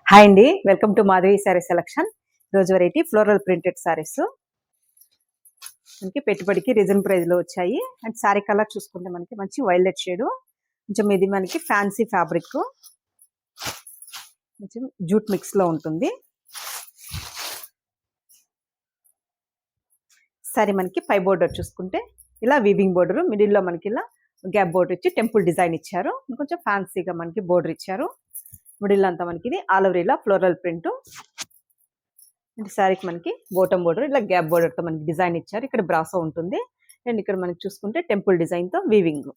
Hi అండి, welcome to Madhavi sari selection. రోజు variety floral printed saris మనకి పెట్టుబడికి రీజన్ ప్రైస్ లో వచ్చాయి. అండ్ శారీ కలర్ చూసుకుంటే మనకి మంచి వైలెట్ షేడ్, కొంచెం ఇది మనకి ఫ్యాన్సీ ఫ్యాబ్రిక్, కొంచెం జూట్ మిక్స్ లో ఉంటుంది. శారీ మనకి పై బోర్డర్ చూసుకుంటే ఇలా వీవింగ్ బోర్డర్, మిడిల్ లో మనకి ఇలా గ్యాప్ బోర్డర్ ఇచ్చి టెంపుల్ డిజైన్ ఇచ్చారు. కొంచెం ఫ్యాన్సీగా మనకి బోర్డర్ ఇచ్చారు. మిడిల్ అంతా మనకి ఇది ఆల్ ఓవర్ ఇలా ఫ్లోరల్ ప్రింట్. శారీకి మనకి బోటం బోర్డర్ ఇలా గ్యాప్ బోర్డర్తో మనకి డిజైన్ ఇచ్చారు. ఇక్కడ బ్రాసో ఉంటుంది. అండ్ ఇక్కడ మనకి చూసుకుంటే టెంపుల్ డిజైన్తో వీవింగ్.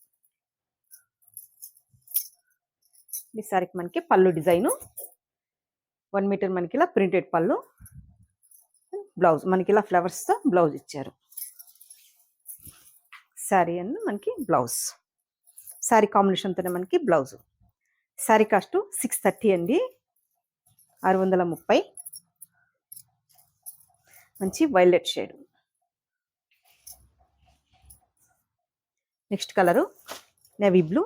ఈ శారీకి మనకి పళ్ళు డిజైను 1 మీటర్ మనకి ఇలా ప్రింటెడ్ పళ్ళు, బ్లౌజ్ మనకి ఇలా ఫ్లవర్స్తో బ్లౌజ్ ఇచ్చారు. శారీ అండ్ మనకి బ్లౌజ్, శారీ కాంబినేషన్తోనే మనకి బ్లౌజ్. శారీ కాస్ట్ 630 అండి, 630. మంచి violet shade. Next colour navy blue,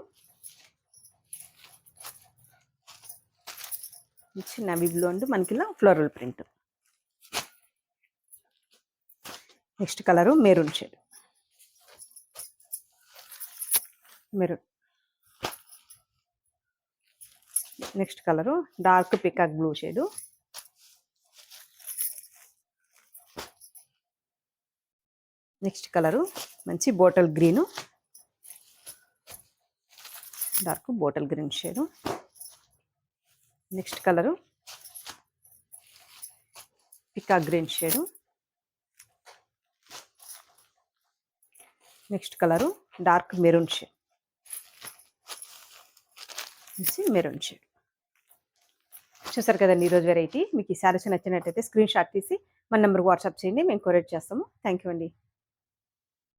మంచి నేవీ బ్లూ అండ్ మనకి ఇలా floral print. Next colour maroon shade, maroon. Next colour dark peacock blue shade. Next colour మంచి bottle green, dark bottle green shade. Next colour peacock green shade. Next colour dark maroon shade, maroon shade. చూసారు కదండి ఈరోజు variety. మీకు ఈ శారీస్ నచ్చినట్టయితే screen shot తీసి మన నెంబర్కి వాట్సాప్ చేయండి, మేము కొరియర్ చేస్తాము. థ్యాంక్ యూ అండి.